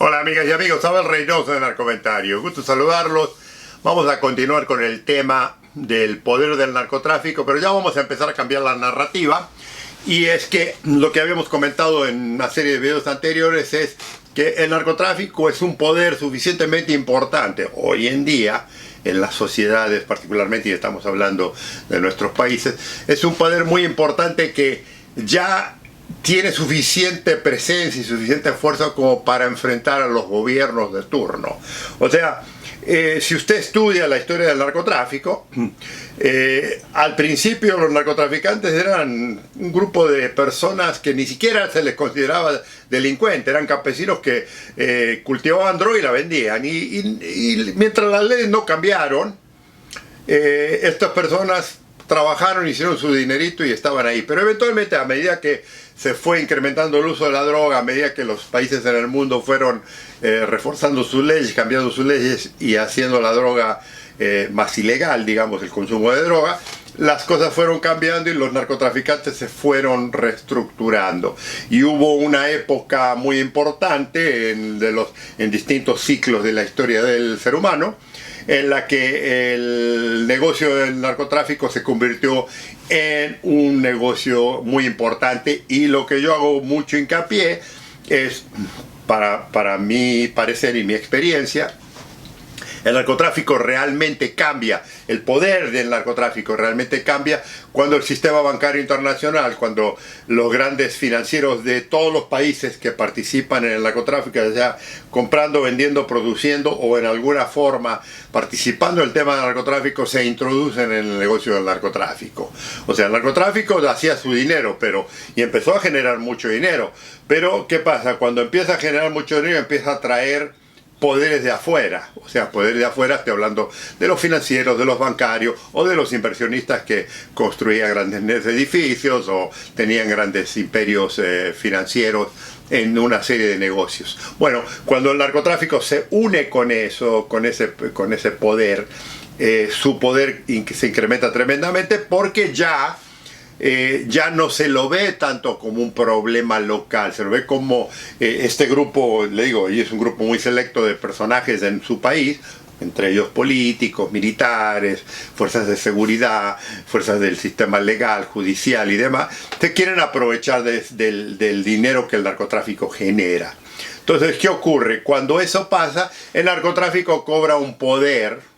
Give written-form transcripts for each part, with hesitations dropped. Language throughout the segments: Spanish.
Hola amigas y amigos, Abel Reynoso de Narcomentario. Gusto saludarlos. Vamos a continuar con el tema del poder del narcotráfico, pero ya vamos a empezar a cambiar la narrativa. Y es que lo que habíamos comentado en una serie de videos anteriores es que el narcotráfico es un poder suficientemente importante hoy en día en las sociedades, particularmente, y estamos hablando de nuestros países, es un poder muy importante que ya tiene suficiente presencia y suficiente fuerza como para enfrentar a los gobiernos de turno. O sea, si usted estudia la historia del narcotráfico, al principio los narcotraficantes eran un grupo de personas que ni siquiera se les consideraba delincuentes, eran campesinos que cultivaban droga y la vendían. Y mientras las leyes no cambiaron, estas personas trabajaron, hicieron su dinerito y estaban ahí. Pero eventualmente, a medida que se fue incrementando el uso de la droga, a medida que los países en el mundo fueron reforzando sus leyes, cambiando sus leyes y haciendo la droga más ilegal, digamos, el consumo de droga, las cosas fueron cambiando y los narcotraficantes se fueron reestructurando. Y hubo una época muy importante en distintos ciclos de la historia del ser humano, en la que el negocio del narcotráfico se convirtió en un negocio muy importante. Y lo que yo hago mucho hincapié es, para mi parecer y mi experiencia, el narcotráfico realmente cambia, el poder del narcotráfico realmente cambia cuando el sistema bancario internacional, cuando los grandes financieros de todos los países que participan en el narcotráfico, ya sea comprando, vendiendo, produciendo o en alguna forma participando en el tema del narcotráfico, se introducen en el negocio del narcotráfico. O sea, el narcotráfico hacía su dinero y empezó a generar mucho dinero. Pero, ¿qué pasa? Cuando empieza a generar mucho dinero, empieza a traer poderes de afuera. O sea, poderes de afuera, estoy hablando de los financieros, de los bancarios o de los inversionistas que construían grandes edificios o tenían grandes imperios financieros en una serie de negocios. Bueno, cuando el narcotráfico se une con eso, con ese poder, su poder se incrementa tremendamente porque ya no se lo ve tanto como un problema local, se lo ve como este grupo, le digo, y es un grupo muy selecto de personajes en su país, entre ellos políticos, militares, fuerzas de seguridad, fuerzas del sistema legal, judicial y demás, se quieren aprovechar del dinero que el narcotráfico genera. Entonces, ¿qué ocurre? Cuando eso pasa, el narcotráfico cobra un poder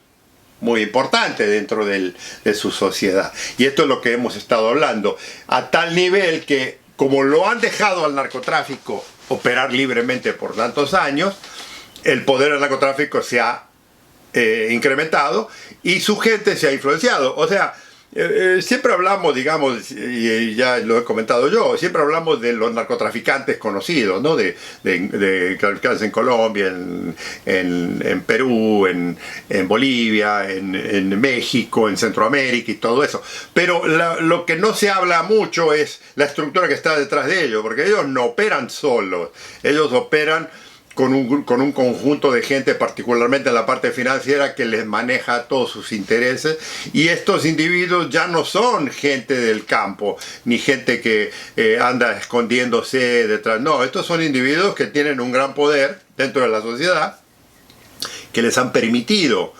muy importante dentro de su sociedad. Y esto es lo que hemos estado hablando, a tal nivel que, como lo han dejado al narcotráfico operar libremente por tantos años, el poder del narcotráfico se ha incrementado y su gente se ha influenciado. O sea, siempre hablamos, digamos, y ya lo he comentado yo, siempre hablamos de los narcotraficantes conocidos, ¿no? De en Colombia, en Perú, en Bolivia, en México, en Centroamérica y todo eso. Pero lo que no se habla mucho es la estructura que está detrás de ellos, porque ellos no operan solos, ellos operan con un conjunto de gente, particularmente en la parte financiera, que les maneja todos sus intereses. Y estos individuos ya no son gente del campo, ni gente que anda escondiéndose detrás. No, estos son individuos que tienen un gran poder dentro de la sociedad, que les han permitido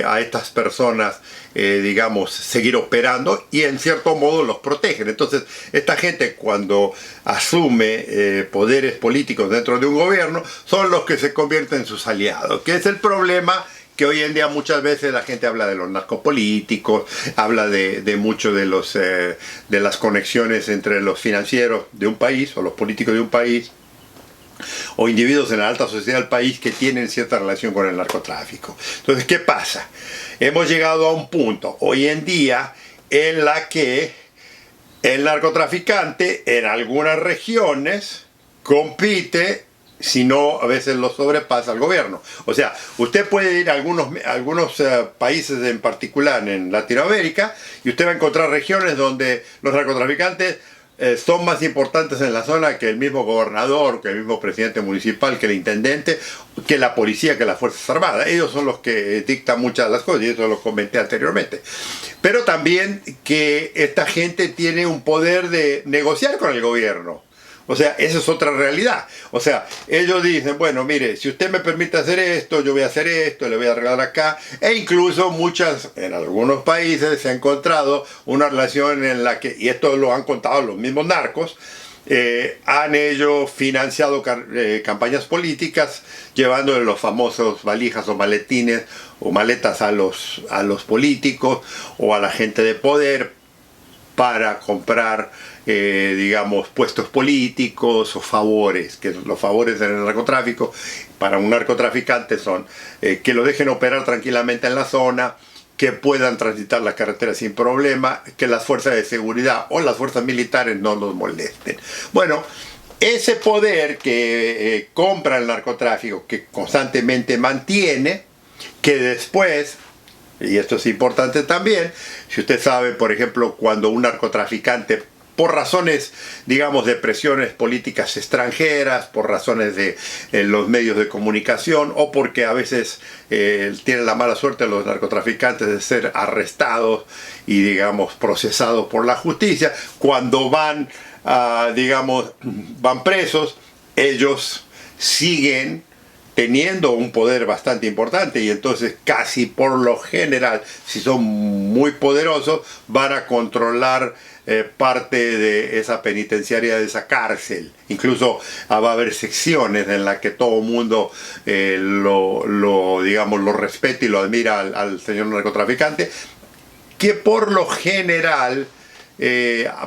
a estas personas, digamos, seguir operando y en cierto modo los protegen. Entonces, esta gente, cuando asume poderes políticos dentro de un gobierno, son los que se convierten en sus aliados, que es el problema que hoy en día muchas veces la gente habla de los narcopolíticos, habla de mucho de las conexiones entre los financieros de un país o los políticos de un país, o individuos en la alta sociedad del país que tienen cierta relación con el narcotráfico. Entonces, ¿qué pasa? Hemos llegado a un punto hoy en día en la que el narcotraficante en algunas regiones compite, si no a veces lo sobrepasa el gobierno. O sea, usted puede ir a algunos países en particular en Latinoamérica y usted va a encontrar regiones donde los narcotraficantes son más importantes en la zona que el mismo gobernador, que el mismo presidente municipal, que el intendente, que la policía, que las Fuerzas Armadas. Ellos son los que dictan muchas de las cosas, y eso lo comenté anteriormente. Pero también que esta gente tiene un poder de negociar con el gobierno. O sea, esa es otra realidad. O sea, ellos dicen, bueno, mire, si usted me permite hacer esto, yo voy a hacer esto, le voy a arreglar acá. E incluso en algunos países se ha encontrado una relación en la que, y esto lo han contado los mismos narcos, han ellos financiado campañas políticas llevándole los famosos valijas o maletines o maletas a los políticos o a la gente de poder para comprar digamos, puestos políticos o favores, que los favores en el narcotráfico para un narcotraficante son que lo dejen operar tranquilamente en la zona, que puedan transitar las carreteras sin problema, que las fuerzas de seguridad o las fuerzas militares no los molesten. Bueno, ese poder que compra el narcotráfico, que constantemente mantiene, que después, y esto es importante también, si usted sabe, por ejemplo, cuando un narcotraficante, por razones, digamos, de presiones políticas extranjeras, por razones de los medios de comunicación, o porque a veces tienen la mala suerte los narcotraficantes de ser arrestados y, digamos, procesados por la justicia, cuando van, digamos, van presos, ellos siguen teniendo un poder bastante importante y entonces casi por lo general, si son muy poderosos, van a controlar parte de esa penitenciaria, de esa cárcel. Incluso va a haber secciones en las que todo el mundo digamos, lo respeta y lo admira al señor narcotraficante, que por lo general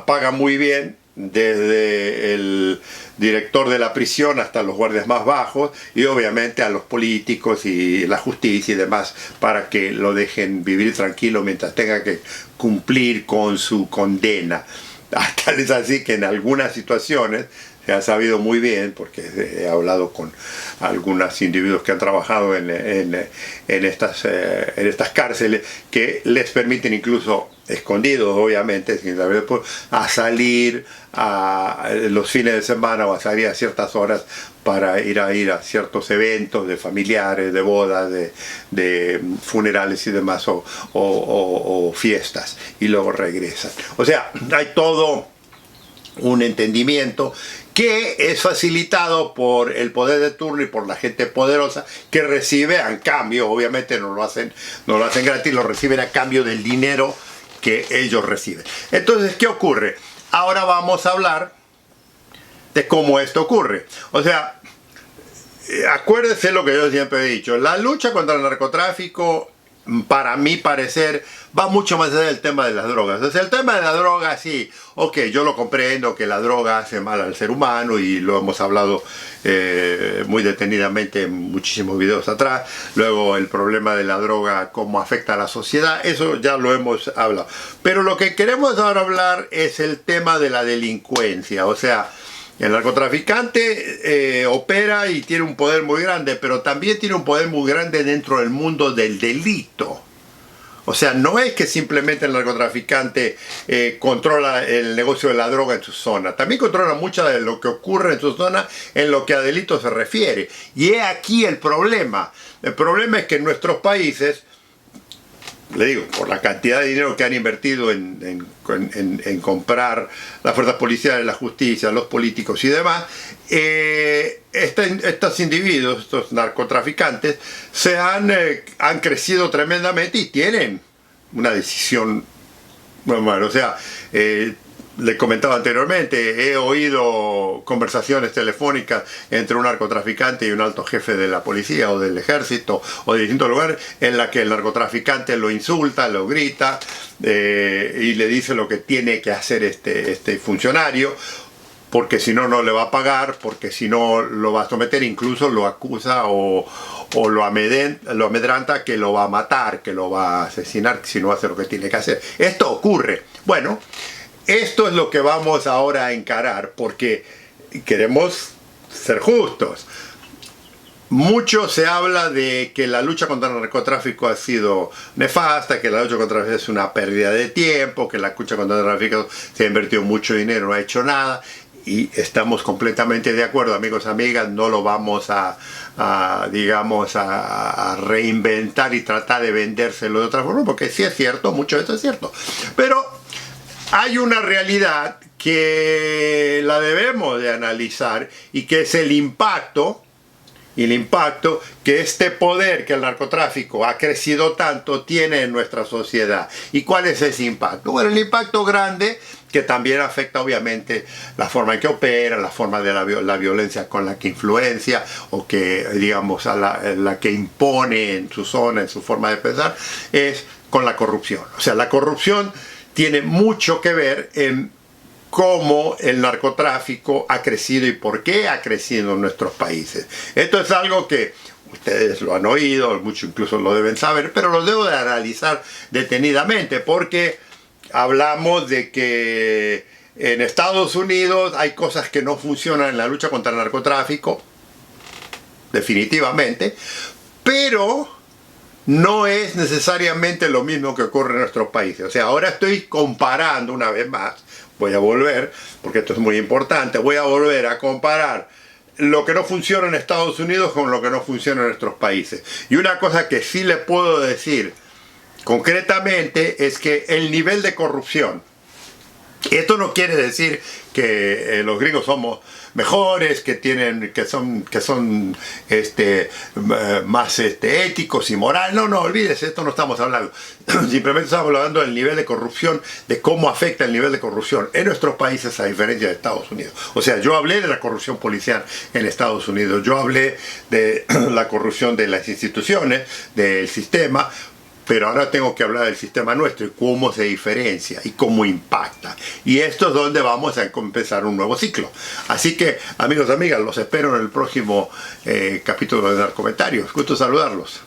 paga muy bien, desde el director de la prisión hasta los guardias más bajos y obviamente a los políticos y la justicia y demás, para que lo dejen vivir tranquilo mientras tenga que cumplir con su condena. Tal es así que en algunas situaciones se ha sabido muy bien, porque he hablado con algunos individuos que han trabajado en estas cárceles, que les permiten incluso escondidos, obviamente, sin saber, a salir a los fines de semana o a salir a ciertas horas para ir a ciertos eventos de familiares, de bodas, de funerales y demás, o fiestas, y luego regresan. O sea, hay todo un entendimiento que es facilitado por el poder de turno y por la gente poderosa, que recibe a cambio, obviamente no lo hacen gratis, lo reciben a cambio del dinero que ellos reciben. Entonces, ¿qué ocurre? Ahora vamos a hablar de cómo esto ocurre. O sea, acuérdense lo que yo siempre he dicho, la lucha contra el narcotráfico, para mi parecer, va mucho más allá del tema de las drogas. O sea, el tema de la droga, sí, ok, yo lo comprendo, que la droga hace mal al ser humano y lo hemos hablado muy detenidamente en muchísimos videos atrás. Luego el problema de la droga, cómo afecta a la sociedad, eso ya lo hemos hablado. Pero lo que queremos ahora hablar es el tema de la delincuencia. O sea, el narcotraficante opera y tiene un poder muy grande, pero también tiene un poder muy grande dentro del mundo del delito. O sea, no es que simplemente el narcotraficante controla el negocio de la droga en su zona. También controla mucho de lo que ocurre en su zona en lo que a delito se refiere. Y es aquí el problema. El problema es que en nuestros países, le digo, por la cantidad de dinero que han invertido en comprar las fuerzas policiales, la justicia, los políticos y demás, estos individuos, estos narcotraficantes, han crecido tremendamente y tienen una decisión normal. O sea, les comentaba anteriormente, he oído conversaciones telefónicas entre un narcotraficante y un alto jefe de la policía o del ejército o de distintos lugares, en la que el narcotraficante lo insulta, lo grita y le dice lo que tiene que hacer este funcionario, porque si no, no le va a pagar, porque si no lo va a someter, incluso lo acusa o lo amedrenta que lo va a matar, que lo va a asesinar si no hace lo que tiene que hacer. Esto ocurre. Bueno, esto es lo que vamos ahora a encarar, porque queremos ser justos. Mucho se habla de que la lucha contra el narcotráfico ha sido nefasta, que la lucha contra el narcotráfico es una pérdida de tiempo, que la lucha contra el narcotráfico se ha invertido mucho dinero, no ha hecho nada, y estamos completamente de acuerdo, amigos, amigas, no lo vamos digamos, a reinventar y tratar de vendérselo de otra forma, porque sí es cierto, mucho de esto es cierto. Pero hay una realidad que la debemos de analizar y que es el impacto que este poder que el narcotráfico ha crecido tanto tiene en nuestra sociedad. ¿Y cuál es ese impacto? Bueno, el impacto grande que también afecta obviamente la forma en que opera, la forma de la violencia con la que influencia o que, digamos, la que impone en su zona, en su forma de pensar, es con la corrupción. O sea, la corrupción tiene mucho que ver en cómo el narcotráfico ha crecido y por qué ha crecido en nuestros países. Esto es algo que ustedes lo han oído, muchos incluso lo deben saber, pero lo debo de analizar detenidamente porque hablamos de que en Estados Unidos hay cosas que no funcionan en la lucha contra el narcotráfico, definitivamente, pero no es necesariamente lo mismo que ocurre en nuestros países. O sea, ahora estoy comparando una vez más, voy a volver, porque esto es muy importante, voy a volver a comparar lo que no funciona en Estados Unidos con lo que no funciona en nuestros países. Y una cosa que sí le puedo decir concretamente es que el nivel de corrupción, esto no quiere decir que los gringos somos mejores, que son más éticos y morales. No, olvídese, esto no estamos hablando. Simplemente estamos hablando del nivel de corrupción, de cómo afecta el nivel de corrupción en nuestros países a diferencia de Estados Unidos. O sea, yo hablé de la corrupción policial en Estados Unidos, yo hablé de la corrupción de las instituciones, del sistema, pero ahora tengo que hablar del sistema nuestro y cómo se diferencia y cómo impacta. Y esto es donde vamos a empezar un nuevo ciclo. Así que, amigos y amigas, los espero en el próximo capítulo de Narcomentarios. Gusto saludarlos.